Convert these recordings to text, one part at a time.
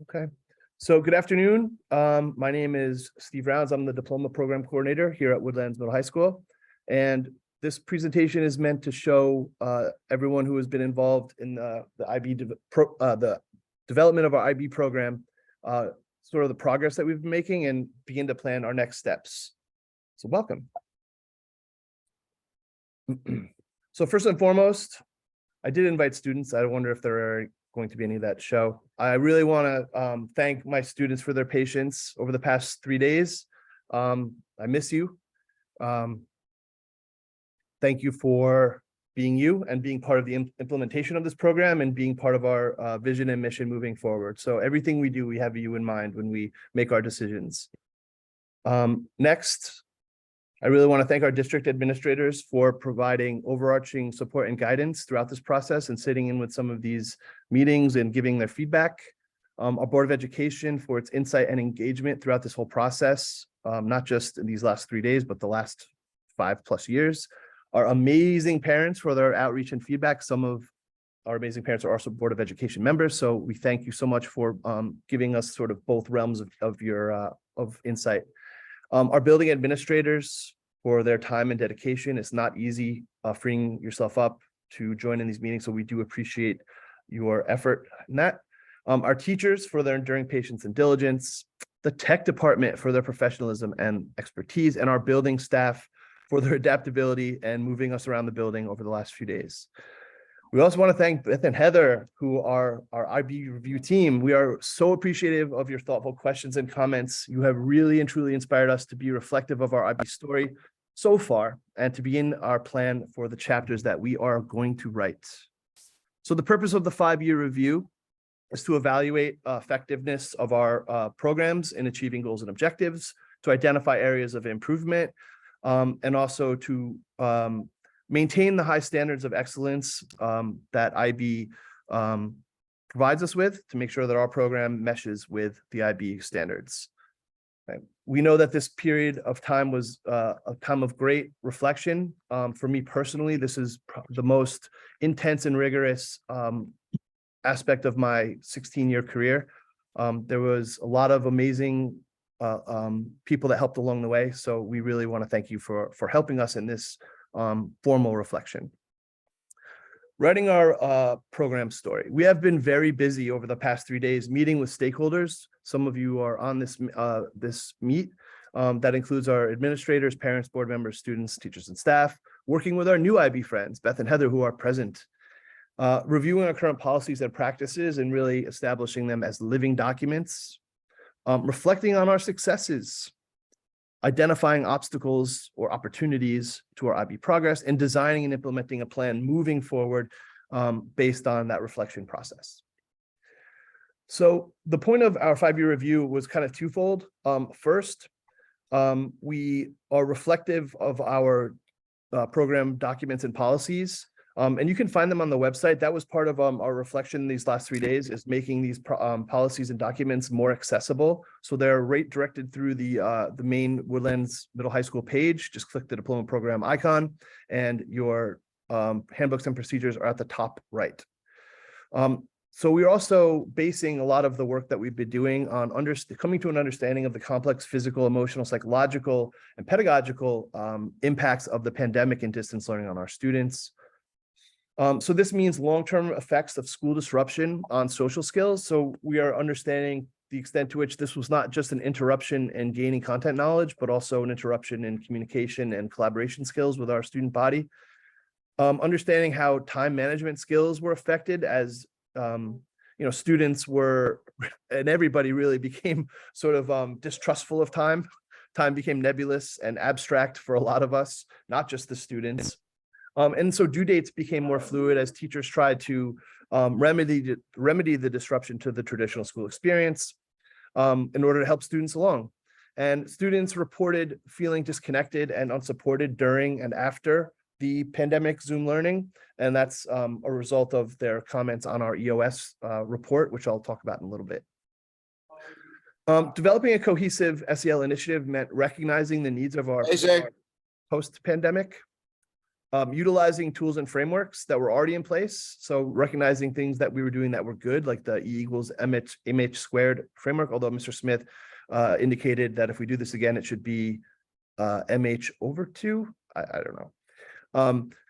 Okay, so good afternoon. My name is Steve Rounds. I'm the Diploma Program Coordinator here at Woodlands Middle High School. And this presentation is meant to show everyone who has been involved in the development of our IB program, sort of the progress that we've been making and begin to plan our next steps. So welcome. So first and foremost, I did invite students. I wonder if there are going to be any of that show. I really want to thank my students for their patience over the past 3 days. I miss you. Thank you for being you and being part of the implementation of this program and being part of our vision and mission moving forward. So everything we do, we have you in mind when we make our decisions. Next, I really want to thank our district administrators for providing overarching support and guidance throughout this process and sitting in with some of these meetings and giving their feedback. Our Board of Education for its insight and engagement throughout this whole process, not just in these last 3 days, but the last 5+ years. Our amazing parents for their outreach and feedback. Some of our amazing parents are also Board of Education members, so we thank you so much for giving us sort of both realms of your insight. Our building administrators for their time and dedication. It's not easy freeing yourself up to join in these meetings, so we do appreciate your effort in that. Our teachers for their enduring patience and diligence, the tech department for their professionalism and expertise, and our building staff for their adaptability and moving us around the building over the last few days. We also want to thank Beth and Heather, who are our IB review team. We are so appreciative of your thoughtful questions and comments. You have really and truly inspired us to be reflective of our IB story so far and to begin our plan for the chapters that we are going to write. So the purpose of the 5-year review is to evaluate effectiveness of our programs in achieving goals and objectives, to identify areas of improvement, and also to maintain the high standards of excellence that IB provides us with to make sure that our program meshes with the IB standards. Okay. We know that this period of time was a time of great reflection. For me personally, this is the most intense and rigorous aspect of my 16-year career. There was a lot of amazing people that helped along the way. So we really want to thank you for helping us in this formal reflection. Writing our program story. We have been very busy over the past 3 days meeting with stakeholders. Some of you are on this meet. That includes our administrators, parents, board members, students, teachers, and staff, working with our new IB friends, Beth and Heather, who are present, reviewing our current policies and practices and really establishing them as living documents, reflecting on our successes, identifying obstacles or opportunities to our IB progress, and designing and implementing a plan moving forward based on that reflection process. So the point of our 5-year review was kind of twofold. First, we are reflective of our program documents and policies. And you can find them on the website. That was part of our reflection these last 3 days, is making these policies and documents more accessible. So they're directed through the main Woodlands Middle High School page. Just click the diploma program icon and your handbooks and procedures are at the top right. So we're also basing a lot of the work that we've been doing on coming to an understanding of the complex physical, emotional, psychological, and pedagogical impacts of the pandemic and distance learning on our students. So this means long-term effects of school disruption on social skills. So we are understanding the extent to which this was not just an interruption in gaining content knowledge, but also an interruption in communication and collaboration skills with our student body. Understanding how time management skills were affected as students were, and everybody really became sort of distrustful of time. Time became nebulous and abstract for a lot of us, not just the students. And so due dates became more fluid as teachers tried to remedy the disruption to the traditional school experience in order to help students along. And students reported feeling disconnected and unsupported during and after the pandemic Zoom learning. And that's a result of their comments on our EOS report, which I'll talk about in a little bit. Developing a cohesive SEL initiative meant recognizing the needs of our post-pandemic Utilizing tools and frameworks that were already in place. So recognizing things that we were doing that were good, like the E equals MH squared framework, although Mr. Smith indicated that if we do this again, it should be MH over 2. I don't know.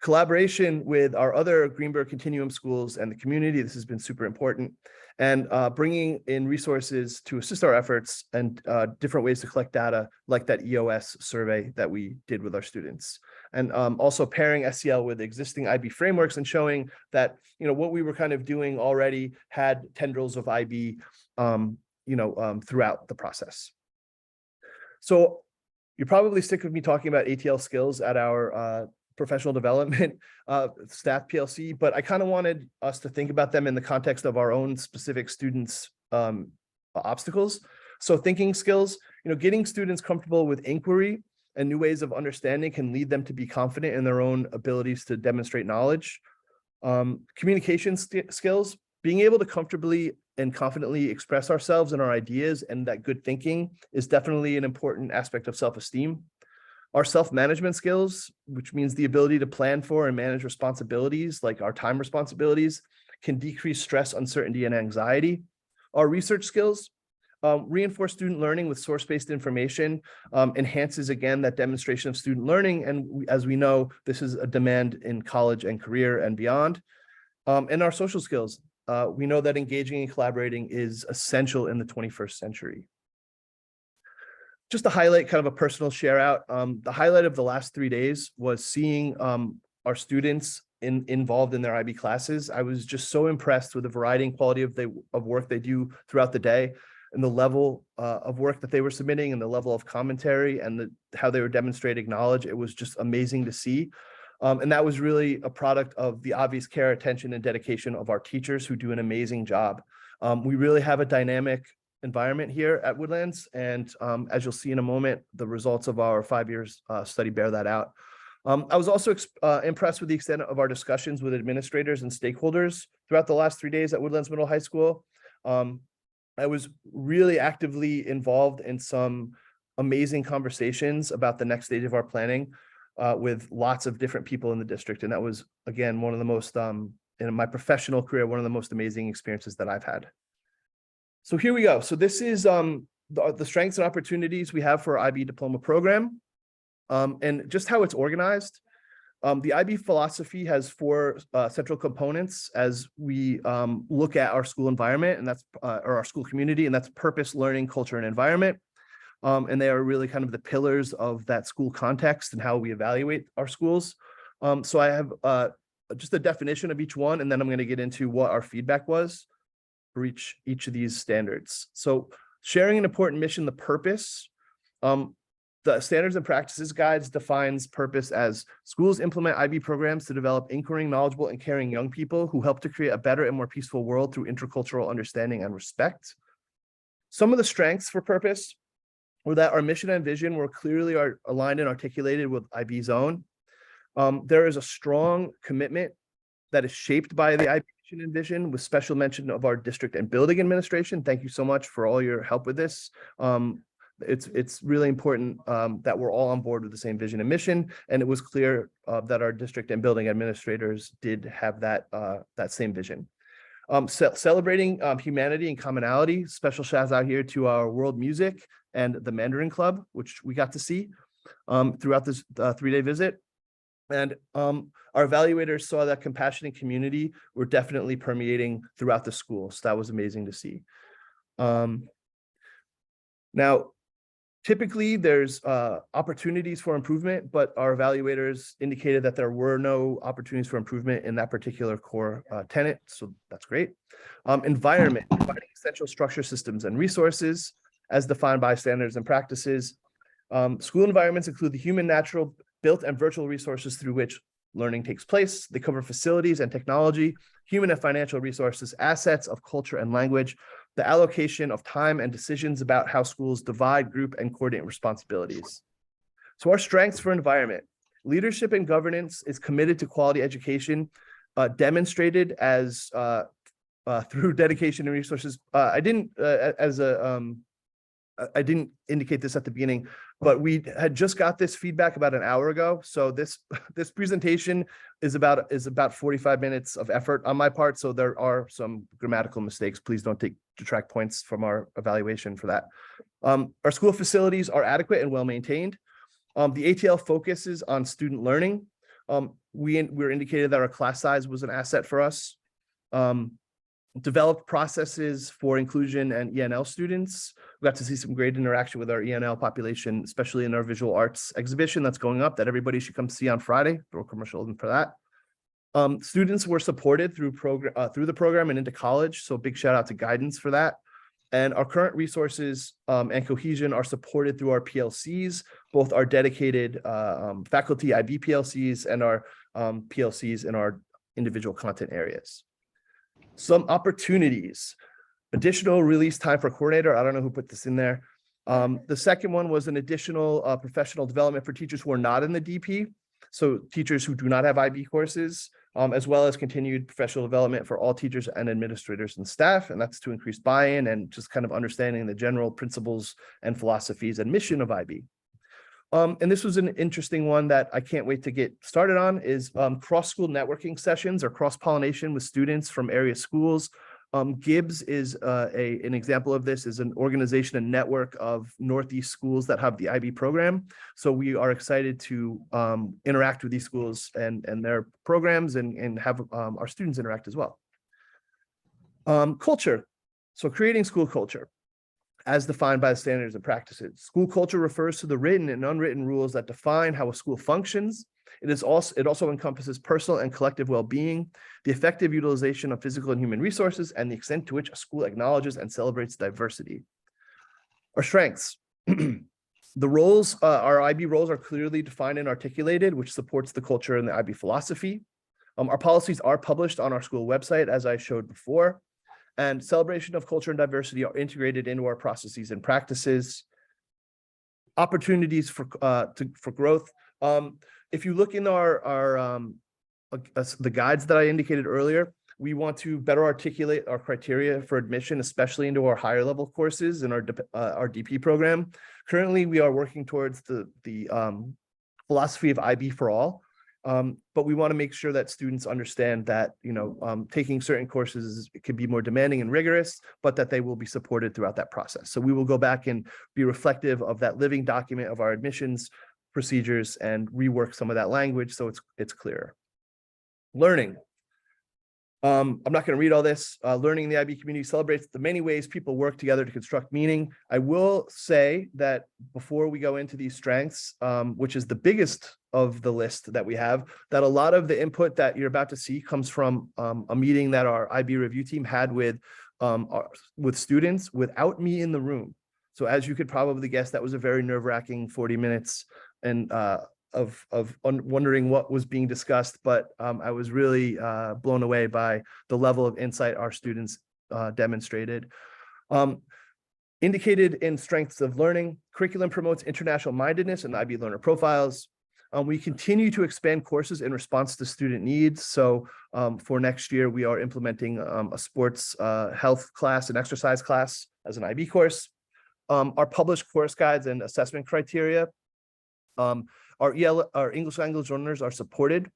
Collaboration with our other Greenberg Continuum schools and the community. This has been super important. And bringing in resources to assist our efforts and different ways to collect data, like that EOS survey that we did with our students. And also pairing SEL with existing IB frameworks and showing that, what we were kind of doing already had tendrils of IB, throughout the process. So you're probably sick of me talking about ATL skills at our professional development staff PLC, but I kind of wanted us to think about them in the context of our own specific students' obstacles. So thinking skills, getting students comfortable with inquiry and new ways of understanding can lead them to be confident in their own abilities to demonstrate knowledge. Communication skills, being able to comfortably and confidently express ourselves and our ideas, and that good thinking is definitely an important aspect of self-esteem. Our self-management skills, which means the ability to plan for and manage responsibilities, like our time responsibilities, can decrease stress, uncertainty, and anxiety. Our research skills, reinforce student learning with source-based information, enhances, again, that demonstration of student learning. And as we know, this is a demand in college and career and beyond. And our social skills, we know that engaging and collaborating is essential in the 21st century. Just to highlight kind of a personal share out, the highlight of the last 3 days was seeing our students involved in their IB classes. I was just so impressed with the variety and quality of work they do throughout the day, and the level of work that they were submitting, and the level of commentary, and how they were demonstrating knowledge. It was just amazing to see. And that was really a product of the obvious care, attention, and dedication of our teachers, who do an amazing job. We really have a dynamic environment here at Woodlands, and as you'll see in a moment, the results of our 5 years study bear that out. I was also impressed with the extent of our discussions with administrators and stakeholders throughout the last 3 days at Woodlands Middle High School. I was really actively involved in some amazing conversations about the next stage of our planning with lots of different people in the district. And that was, again, one of the most, in my professional career, one of the most amazing experiences that I've had. So here we go. So this is the strengths and opportunities we have for our IB diploma program, and just how it's organized. The IB philosophy has 4 central components as we look at our school environment, and that's or our school community, and that's purpose, learning, culture, and environment. And they are really kind of the pillars of that school context and how we evaluate our schools. So I have just a definition of each one, and then I'm going to get into what our feedback was for each of these standards. So sharing an important mission, the purpose. The Standards and Practices Guides defines purpose as schools implement IB programs to develop inquiring, knowledgeable, and caring young people who help to create a better and more peaceful world through intercultural understanding and respect. Some of the strengths for purpose were that our mission and vision were clearly aligned and articulated with IB's own. There is a strong commitment that is shaped by the IB mission and vision, with special mention of our district and building administration. Thank you so much for all your help with this. It's really important that we're all on board with the same vision and mission, and it was clear that our district and building administrators did have that same vision. Celebrating humanity and commonality. Special shouts out here to our world music and the Mandarin Club, which we got to see throughout this 3-day visit. And our evaluators saw that compassion and community were definitely permeating throughout the school. So that was amazing to see. Now, typically, there's opportunities for improvement, but our evaluators indicated that there were no opportunities for improvement in that particular core tenet, so that's great. Environment, providing essential structure, systems, and resources as defined by Standards and Practices. School environments include the human, natural, built, and virtual resources through which learning takes place. They cover facilities and technology, human and financial resources, assets of culture and language, the allocation of time, and decisions about how schools divide, group, and coordinate responsibilities. So our strengths for environment. Leadership and governance is committed to quality education, demonstrated as through dedication and resources. I didn't, as a I didn't indicate this at the beginning, but we had just got this feedback about an hour ago. So this presentation is about 45 minutes of effort on my part. So there are some grammatical mistakes. Please don't detract points from our evaluation for that. Our school facilities are adequate and well maintained. The ATL focuses on student learning. We were indicated that our class size was an asset for us. Developed processes for inclusion and ENL students. We got to see some great interaction with our ENL population, especially in our visual arts exhibition that's going up that everybody should come see on Friday. Throw a commercial in for that. Students were supported through the program and into college. So big shout out to guidance for that. And our current resources and cohesion are supported through our PLCs, both our dedicated faculty IB PLCs and our PLCs in our individual content areas. Some opportunities, additional release time for coordinator. I don't know who put this in there. The second one was an additional professional development for teachers who are not in the DP. So teachers who do not have IB courses, as well as continued professional development for all teachers and administrators and staff. And that's to increase buy-in and just kind of understanding the general principles and philosophies and mission of IB. And this was an interesting one that I can't wait to get started on is cross-school networking sessions or cross-pollination with students from area schools. Gibbs is an example of this, is an organization and network of Northeast schools that have the IB program. So we are excited to interact with these schools and their programs and have our students interact as well. Culture. So creating school culture as defined by the standards and practices. School culture refers to the written and unwritten rules that define how a school functions. It also encompasses personal and collective well-being, the effective utilization of physical and human resources, and the extent to which a school acknowledges and celebrates diversity. Our strengths. The roles, our IB roles are clearly defined and articulated, which supports the culture and the IB philosophy. Our policies are published on our school website, as I showed before. And celebration of culture and diversity are integrated into our processes and practices. Opportunities for growth. If you look in the guides that I indicated earlier, we want to better articulate our criteria for admission, especially into our higher level courses in our DP program. Currently, we are working towards the philosophy of IB for all. But we want to make sure that students understand that, taking certain courses can be more demanding and rigorous, but that they will be supported throughout that process. So we will go back and be reflective of that living document of our admissions procedures and rework some of that language so it's clearer. Learning. I'm not going to read all this. Learning in the IB community celebrates the many ways people work together to construct meaning. I will say that before we go into these strengths, which is the biggest of the list that we have, that a lot of the input that you're about to see comes from a meeting that our IB review team had with students without me in the room. So as you could probably guess, that was a very nerve-wracking 40 minutes and of wondering what was being discussed, but I was really blown away by the level of insight our students demonstrated. Indicated in strengths of learning, curriculum promotes international mindedness and IB learner profiles. We continue to expand courses in response to student needs. So for next year, we are implementing a sports health class and exercise class as an IB course. Our published course guides and assessment criteria. Our English language learners are supported.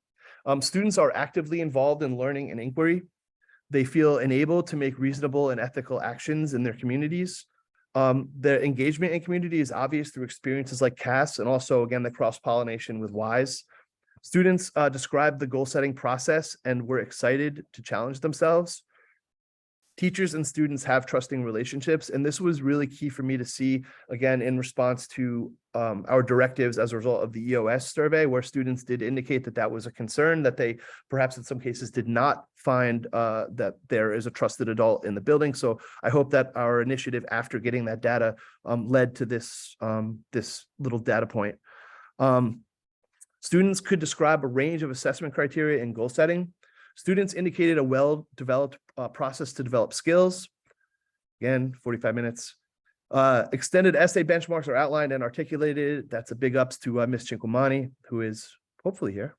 Students are actively involved in learning and inquiry. They feel enabled to make reasonable and ethical actions in their communities. Their engagement in community is obvious through experiences like CAS and also, again, the cross-pollination with WISE. Students describe the goal-setting process and were excited to challenge themselves. Teachers and students have trusting relationships, and this was really key for me to see, again, in response to our directives as a result of the EOS survey, where students did indicate that that was a concern, that they perhaps in some cases did not find that there is a trusted adult in the building. So I hope that our initiative after getting that data led to this, this little data point. Students could describe a range of assessment criteria in goal setting. Students indicated a well-developed process to develop skills. Again, 45 minutes. Extended essay benchmarks are outlined and articulated. That's a big ups to Ms. Chinquamani, who is hopefully here.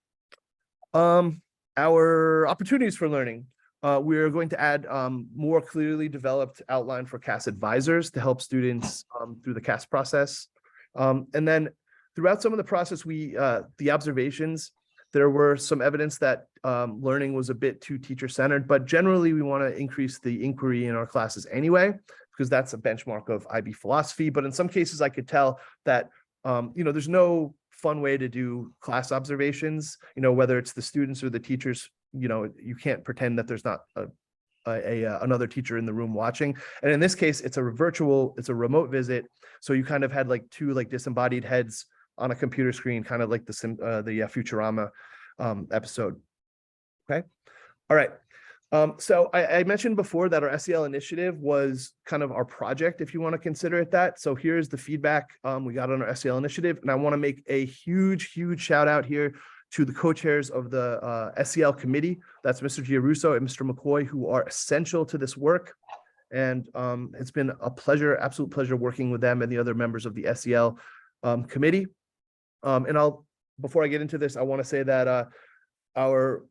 Our opportunities for learning. We're going to add more clearly developed outline for CAS advisors to help students through the CAS process. And then throughout some of the process, the observations, there were some evidence that learning was a bit too teacher-centered, but generally we want to increase the inquiry in our classes anyway, because that's a benchmark of IB philosophy. But in some cases, I could tell that there's no fun way to do class observations, whether it's the students or the teachers. You can't pretend that there's not another teacher in the room watching. And in this case, it's a remote visit. So you kind of had like two disembodied heads on a computer screen, kind of like the Futurama episode. Okay. All right. So I mentioned before that our SEL initiative was kind of our project, if you want to consider it that. So here's the feedback we got on our SEL initiative. And I want to make a huge shout out here to the co-chairs of the SEL committee. That's Mr. Giarusso and Mr. McCoy, who are essential to this work. And it's been a pleasure, absolute pleasure working with them and the other members of the SEL committee. And before I get into this, I want to say that our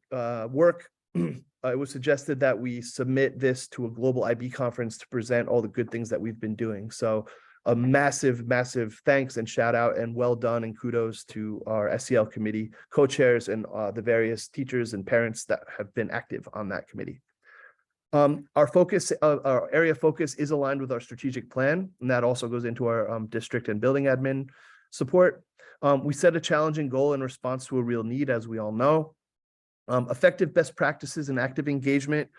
work, it was suggested that we submit this to a global IB conference to present all the good things that we've been doing. So a massive thanks and shout out and well done and kudos to our SEL committee co-chairs and the various teachers and parents that have been active on that committee. Our area of focus is aligned with our strategic plan, and that also goes into our district and building admin support. We set a challenging goal in response to a real need, as we all know. Effective best practices and active engagement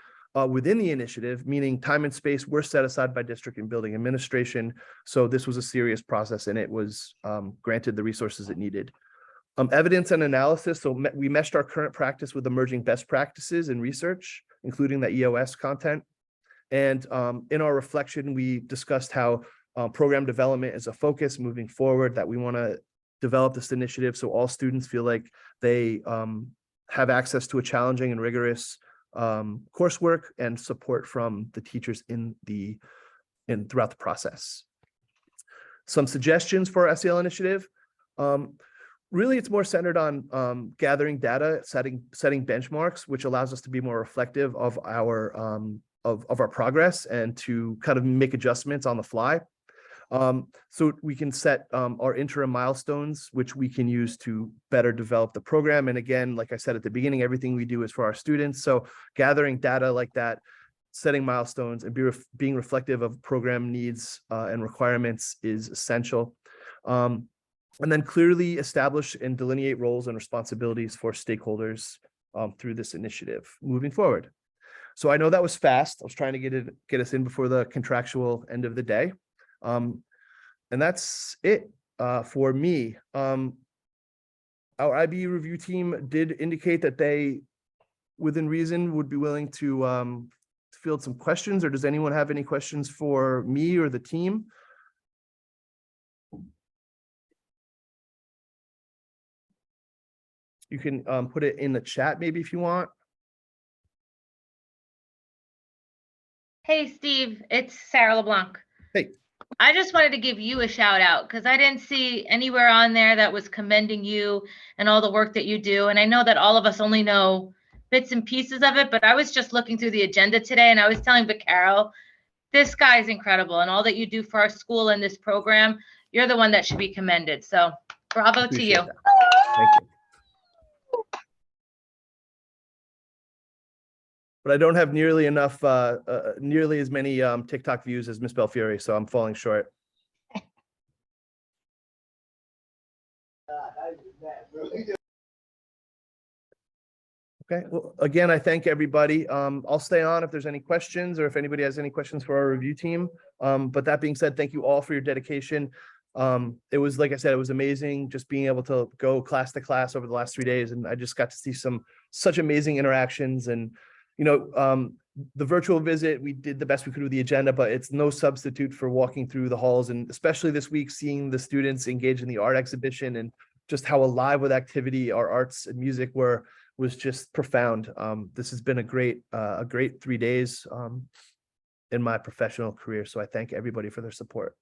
within the initiative, meaning time and space, were set aside by district and building administration. So this was a serious process, and it was granted the resources it needed. Evidence and analysis. So we meshed our current practice with emerging best practices in research, including the EOS content. And in our reflection, we discussed how program development is a focus moving forward, that we want to develop this initiative so all students feel like they have access to a challenging and rigorous coursework and support from the teachers throughout the process. Some suggestions for our SEL initiative. Really, it's more centered on gathering data, setting benchmarks, which allows us to be more reflective of our progress and to kind of make adjustments on the fly. So we can set our interim milestones, which we can use to better develop the program. And again, like I said at the beginning, everything we do is for our students. So gathering data like that, setting milestones, and being reflective of program needs and requirements is essential. And then clearly establish and delineate roles and responsibilities for stakeholders through this initiative moving forward. So I know that was fast. I was trying to get us in before the contractual end of the day. And that's it for me. Our IB review team did indicate that they, within reason, would be willing to field some questions. Or does anyone have any questions for me or the team? You can put it in the chat maybe if you want. Hey, Steve, it's Sarah LeBlanc. Hey. I just wanted to give you a shout out because I didn't see anywhere on there that was commending you and all the work that you do. And I know that all of us only know bits and pieces of it, but I was just looking through the agenda today and I was telling Vaccaro, this guy's incredible, and all that you do for our school and this program, you're the one that should be commended. So bravo to you. That. Thank you. But I don't have nearly enough, nearly as many TikTok views as Miss Belfiore, so I'm falling short. Okay, well, again, I thank everybody. I'll stay on if there's any questions or if anybody has any questions for our review team. But that being said, thank you all for your dedication. It was, like I said, it was amazing just being able to go class to class over the last 3 days. And I just got to see such amazing interactions. And the virtual visit, we did the best we could with the agenda, but it's no substitute for walking through the halls, and especially this week, seeing the students engage in the art exhibition and just how alive with activity our arts and music was just profound. This has been a great 3 days in my professional career. So I thank everybody for their support.